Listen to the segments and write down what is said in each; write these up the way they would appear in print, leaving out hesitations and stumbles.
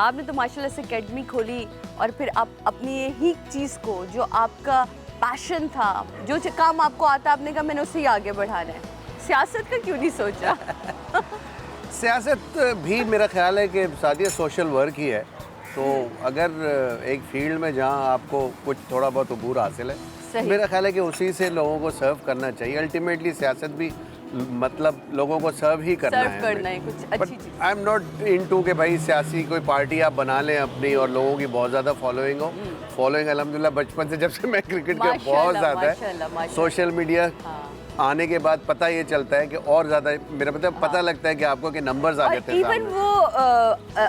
आपने तो माशाल्लाह से एकेडमी खोली और फिर आप अपनी ही चीज़ को, जो आपका पैशन था, जो काम आपको आता, आपने कहा मैंने उसे ही आगे बढ़ाना है। सियासत का क्यों नहीं सोचा? सियासत भी मेरा ख्याल है कि सादिया सोशल वर्क ही है, तो अगर एक फील्ड में जहाँ आपको कुछ थोड़ा बहुत अबूर हासिल है, मेरा ख्याल है कि उसी से लोगों को सर्व करना चाहिए। अल्टीमेटली सियासत भी मतलब लोगों को सर्व ही करना है कुछ अच्छी चीज़। आई एम नॉट इनटू के भाई सियासी कोई पार्टी आप बना लें अपनी और लोगों की बहुत ज़्यादा फॉलोइंग हो। फॉलोइंग अल्हम्दुलिल्लाह बचपन से, जब से मैं क्रिकेट का बहुत ज़्यादा है, सोशल मीडिया आने के बाद पता ये चलता है कि और ज़्यादा मेरा पता लगता है कि आपको कि नंबर्स आ जाते हैं। इवन वो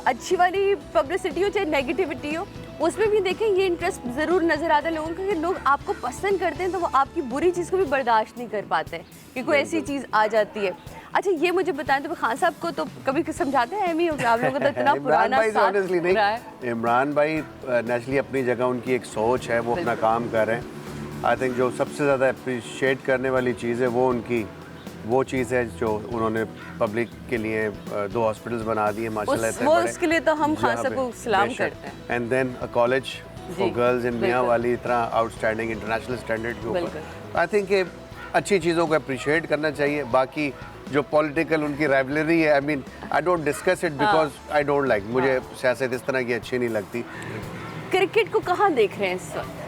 अच्छी वाली पब्लिसिटी हो चाहे नेगेटिविटी हो, उसमें भी देखें ये इंटरेस्ट ज़रूर नज़र आता है लोगों का कि लोग आपको पसंद करते हैं तो वो आपकी बुरी चीज़ को भी बर्दाश्त नहीं कर पाते हैं कि कोई ऐसी चीज़ आ जाती है। अच्छा ये मुझे बताएं, तो खान साहब को तो कभी समझाते हैं ही हो कि आप लोगों का तो इतना पुराना साथ रहा है। इमरान भाई नेचुरली अपनी जगह उनकी एक सोच है, वो अपना काम कर रहे हैं। आई थिंक जो सबसे ज़्यादा अप्रिशिएट करने वाली चीज़ है वो उनकी वो चीज़ है जो उन्होंने पब्लिक के लिए 2 हॉस्पिटल्स बना दिए माशाल्लाह। वो उसके लिए तो हम खान साहब को सलाम करते हैं। And then a college for girls in Mianwali इतना आउटस्टैंडिंग इंटरनेशनल स्टैंडर्ड के ऊपर। आई थिंक कि अच्छी चीज़ों को अप्रिशिएट करना चाहिए। बाकी जो पॉलिटिकल उनकी राइवलरी है, I mean I don't discuss it because I don't like, मुझे सियासत इस तरह की अच्छी नहीं लगती। क्रिकेट को कहाँ देख रहे हैं इस वक्त?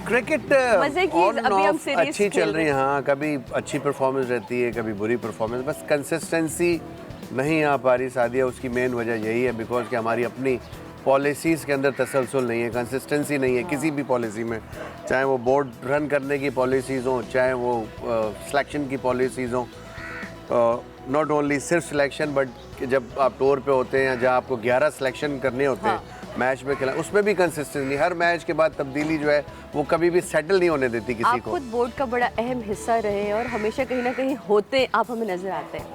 क्रिकेट अच्छी चल रही है, हाँ, कभी अच्छी परफॉर्मेंस रहती है, कभी बुरी परफॉर्मेंस, बस कंसिस्टेंसी नहीं आ पा रही सादिया। उसकी मेन वजह यही है बिकॉज कि हमारी अपनी पॉलिसीज़ के अंदर तसलसल नहीं है, कंसिस्टेंसी नहीं है किसी भी पॉलिसी में, चाहे वो बोर्ड रन करने की पॉलिसीज़ हों, चाहे वो सिलेक्शन की पॉलिसीज़ हों। नॉट ओनली सिर्फ सिलेक्शन बट जब आप टूर पे होते हैं जहाँ आपको 11 सिलेक्शन करने होते हैं मैच में खेला, उसमें भी कंसिस्टेंसी, हर मैच के बाद तब्दीली जो है वो कभी भी सेटल नहीं होने देती किसी को। आप खुद बोर्ड का बड़ा अहम हिस्सा रहे और हमेशा कहीं ना कहीं होते आप हमें नजर आते हैं,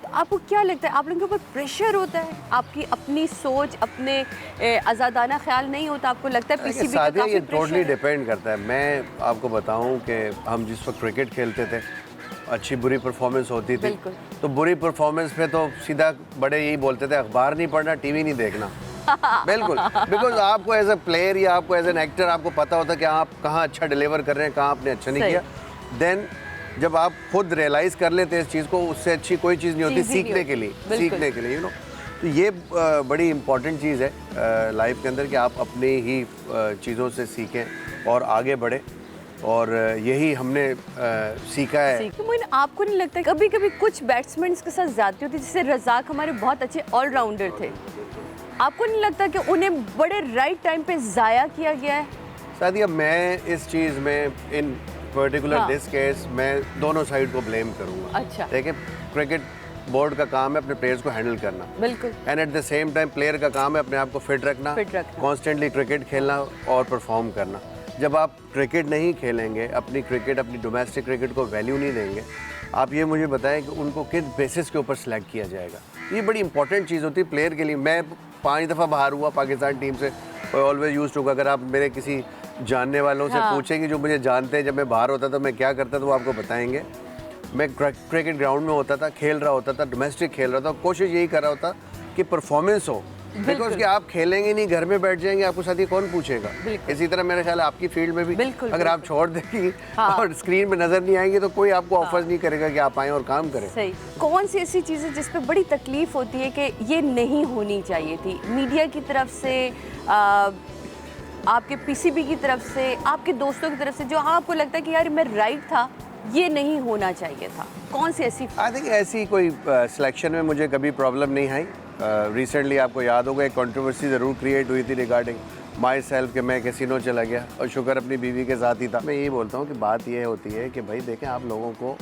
तो आपको क्या लगता है आप लोगों के ऊपर प्रेशर होता है? आपकी अपनी सोच, अपने आज़ादाना ख्याल नहीं होता? आपको लगता है पीसीबी का काफी ये टोटली डिपेंड करता है। मैं आपको बताऊं कि हम जिस वक्त क्रिकेट खेलते थे अच्छी बुरी परफॉर्मेंस होती थी, तो बुरी परफॉर्मेंस पे तो सीधा बड़े यही बोलते थे अखबार नहीं पढ़ना, टीवी नहीं देखना। बिल्कुल, बिकॉज आपको एज अ प्लेयर या आपको एज एन एक्टर आपको पता होता है कि आप कहाँ अच्छा डिलीवर कर रहे हैं, कहाँ आपने अच्छा नहीं किया। देन जब आप खुद रियलाइज कर लेते हैं इस चीज़ को, उससे अच्छी कोई चीज़ नहीं होती सीखने के लिए, यू नो। तो ये बड़ी इंपॉर्टेंट चीज़ है लाइफ के अंदर कि आप अपनी ही चीज़ों से सीखें और आगे बढ़ें, और यही हमने सीखा है। आपको नहीं लगता कभी कभी कुछ बैट्समैन के साथ ज्यादती होती है? जैसे रज़ाक हमारे बहुत अच्छे ऑलराउंडर थे, आपको नहीं लगता कि उन्हें बड़े राइट टाइम पे ज़ाया किया गया है? सादिया मैं इस चीज़ में इन पर्टिकुलर दिस केस मैं दोनों साइड को ब्लेम करूँगा। अच्छा, देखिए क्रिकेट बोर्ड का काम है अपने प्लेयर्स को हैंडल करना, बिल्कुल, and at the same time player का काम है अपने आप को फिट रखना, कॉन्स्टेंटली क्रिकेट खेलना और परफॉर्म करना। जब आप क्रिकेट नहीं खेलेंगे, अपनी डोमेस्टिक क्रिकेट को वैल्यू नहीं देंगे, आप ये मुझे बताएं कि उनको किस बेसिस के ऊपर सिलेक्ट किया जाएगा। ये बड़ी इंपॉर्टेंट चीज़ होती है प्लेयर के लिए। मैं 5 दफ़ा बाहर हुआ पाकिस्तान टीम से, ऑलवेज यूज्ड टू, अगर आप मेरे किसी जानने वालों से पूछेंगे जो मुझे जानते हैं जब मैं बाहर होता था मैं क्या करता था, वो आपको बताएंगे। मैं क्रिकेट ग्राउंड में होता था, खेल रहा होता था, डोमेस्टिक खेल रहा था, कोशिश यही कर रहा होता कि परफॉर्मेंस हो, बिकॉज कि आप खेलेंगे नहीं, घर में बैठ जाएंगे, आपको साथ ही कौन पूछेगा। इसी तरह मेरे ख्याल है आपकी फील्ड में भी अगर आप छोड़ देंगी और स्क्रीन में नजर नहीं आएंगे तो कोई आपको ऑफर्स नहीं करेगा कि आप आएँ और काम करें। सही। कौन सी ऐसी चीज़ें जिस पे बड़ी तकलीफ होती है कि ये नहीं होनी चाहिए थी, मीडिया की तरफ से, आपके पीसीबी की तरफ से, आपके दोस्तों की तरफ से, जो आपको लगता है कि यार मैं राइट था, ये नहीं होना चाहिए था? कौन सी ऐसी? आई थिंक ऐसी कोई सिलेक्शन में मुझे कभी प्रॉब्लम नहीं आई। रिसेंटली आपको याद होगा एक कंट्रोवर्सी ज़रूर क्रिएट हुई थी रिगार्डिंग माई सेल्फ कि मैं कैसीनो चला गया और शुक्र अपनी बीवी के साथ ही था। मैं यही बोलता हूँ कि बात ये होती है कि भाई देखें, आप लोगों को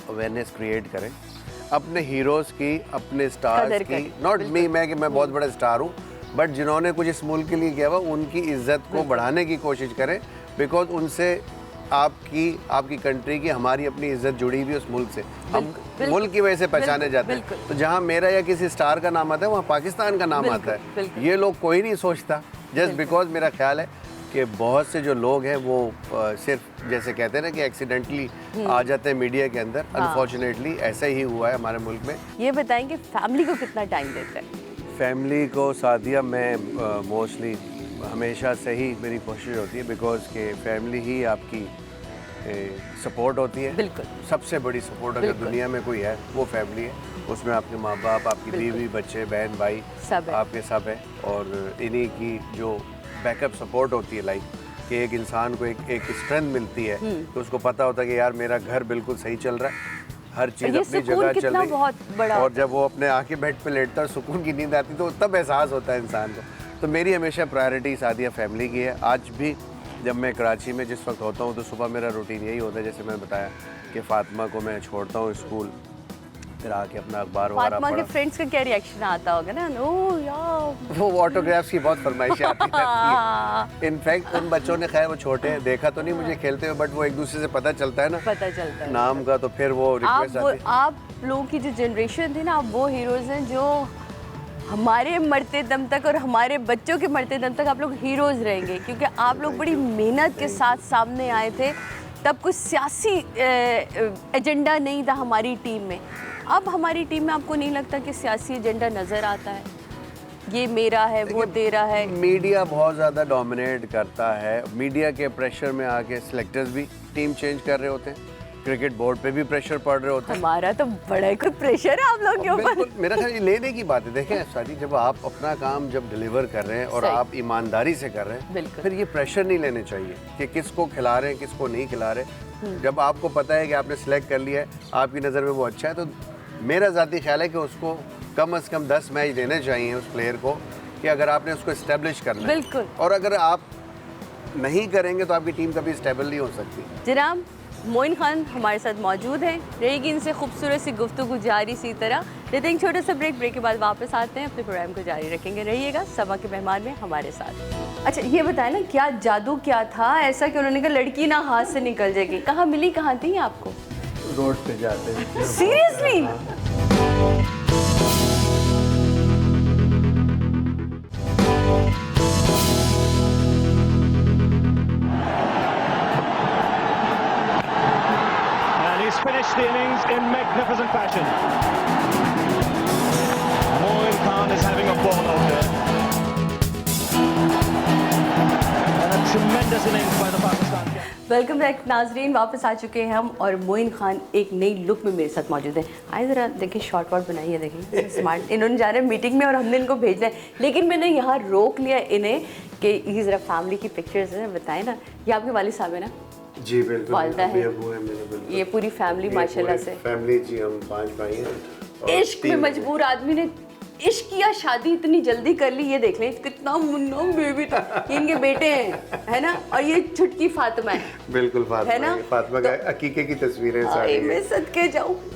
अवेयरनेस क्रिएट करें अपने हीरोज़ की, अपने स्टार्स की, नॉट मी, मैं कि मैं बहुत बड़ा स्टार हूँ, बट जिन्होंने कुछ इस मुल्क के लिए किया हुआ उनकी इज्जत को बढ़ाने की कोशिश करें, बिकॉज उनसे आपकी कंट्री की, हमारी अपनी इज्जत जुड़ी हुई उस मुल्क से, हम मुल्क की वजह से पहचाने जाते हैं। तो जहाँ मेरा या किसी स्टार का नाम आता है वहाँ पाकिस्तान का नाम आता है। ये लोग कोई नहीं सोचता, जस्ट बिकॉज मेरा ख्याल है कि बहुत से जो लोग हैं वो सिर्फ जैसे कहते हैं ना कि एक्सीडेंटली आ जाते हैं मीडिया के अंदर। अनफॉर्चुनेटली ऐसा ही हुआ है हमारे मुल्क में। ये बताएंगे फैमिली को कितना टाइम देते हैं? फैमिली को सादिया मैं मोस्टली हमेशा से ही मेरी कोशिश होती है बिकॉज के फैमिली ही आपकी सपोर्ट होती है। बिल्कुल। सबसे बड़ी सपोर्ट अगर बिल्कुल। दुनिया में कोई है वो फैमिली है। उसमें आपके माँ बाप, आपकी बीवी, बच्चे, बहन, भाई सब है। आपके सब है। और इन्हीं की जो बैकअप सपोर्ट होती है लाइक कि एक इंसान को एक स्ट्रेंथ मिलती है तो उसको पता होता है कि यार मेरा घर बिल्कुल सही चल रहा है, हर चीज़ ये अपनी सुकून जगह चल कितना रही बहुत बड़ा और होता जब वो अपने आके बेड पे लेटता है सुकून की नींद आती तो तब एहसास होता है इंसान को। तो मेरी हमेशा प्रायोरिटी सादिया फैमिली की है। आज भी जब मैं कराची में जिस वक्त होता हूँ तो सुबह मेरा रूटीन यही होता है, जैसे मैंने बताया कि फ़ातिमा को मैं छोड़ता हूँ स्कूल, फिर आके अपना अखबार वगैरह फातिमा के पढ़ा। फ्रेंड्स का क्या रिएक्शन आता होगा ना, ओ यार वो ऑटोग्राफ्स की बहुत फरमाइशें आती रहती है। इनफैक्ट उन बच्चों ने, खैर वो छोटे हैं, देखा तो नहीं मुझे खेलते हुए, बट वो एक दूसरे से पता चलता है ना पता चलता है नाम का, तो फिर वो रिक्वेस्ट आती है। आप लोगों की जो जनरेशन थी ना, आप वो हीरोज हैं जो हमारे मरते दम तक और हमारे बच्चों के मरते दम तक आप लोग हीरोज रहेंगे, क्योंकि आप लोग बड़ी मेहनत के साथ सामने आए थे। तब कुछ सियासी एजेंडा नहीं था हमारी टीम में। अब हमारी टीम में आपको नहीं लगता कि सियासी एजेंडा नज़र आता है? ये मेरा है, वो तेरा है। मीडिया बहुत ज़्यादा डोमिनेट करता है। मीडिया के प्रेशर में आके सिलेक्टर्स भी टीम चेंज कर रहे होते हैं, क्रिकेट बोर्ड पे भी प्रेशर पड़ रहे होते हैं। हमारा तो बड़ा ही कोई प्रेशर है आप लोगों के ऊपर। बिल्कुल, मेरा ख्याल ये लेने की बात है। देखें सादी, जब आप अपना काम जब डिलीवर कर रहे हैं और सही। आप ईमानदारी से कर रहे हैं, बिल्कुल। फिर ये प्रेशर नहीं लेने चाहिए कि किसको खिला रहे हैं किसको नहीं खिला रहे। जब आपको पता है कि आपने सिलेक्ट कर लिया है, आपकी नज़र में वो अच्छा है, तो मेरा ज़ाती ख्याल है कि उसको कम से कम 10 मैच देने चाहिए उस प्लेयर को, कि अगर आपने उसको इस्टेब्लिश करना है। बिल्कुल। और अगर आप नहीं करेंगे तो आपकी टीम कभी स्टेबल नहीं हो सकती। जनाब मोइन खान हमारे साथ मौजूद हैं, रहेगी इनसे खूबसूरत सी गुफ्तगू जारी इसी तरह। लेते हैं एक छोटा सा ब्रेक के बाद वापस आते हैं, अपने प्रोग्राम को जारी रखेंगे। रहिएगा समा के मेहमान में हमारे साथ। अच्छा ये बताएं ना, क्या जादू क्या था ऐसा कि उन्होंने कहा लड़की ना हाथ से निकल जाएगी? कहाँ मिली, कहाँ थी आपको? रोड पे जाते हैं। Seriously? Finished the innings in magnificent fashion. Moin Khan is having a ball out there. And a tremendous innings by the Pakistan captain. Welcome back नाजरीन, वापस आ चुके हैं हम और मोइन खान एक नई लुक में मेरे साथ मौजूद है। आए ज़रा देखिए, शॉर्ट वॉट बनाइए, देखिए स्मार्ट। इन्होंने जा रहे हैं मीटिंग में और हमने इनको भेजना है, लेकिन मैंने यहाँ रोक लिया इन्हें कि ये ज़रा फैमिली की पिक्चर्स हैं, बताएं ना। ये आपके वालिद साहब है ना? जी बिल्कुल। वालिदा है। अबू है मेरे, बिल्कुल। ये पूरी फैमिली माशाल्लाह से। फैमिली जी, हम 5 भाई हैं। और इश्क में 3 मजबूर आदमी ने इश्क किया, शादी इतनी जल्दी कर ली। ये देख लें कितना मुन्ना बेबी था। ये इनके बेटे हैं, है ना? और ये छुटकी फातिमा है। बिल्कुल फातिमा है ना? फातिमा का अकीके की तस्वीरें सारी आई हैं। मैं सदके जाऊं,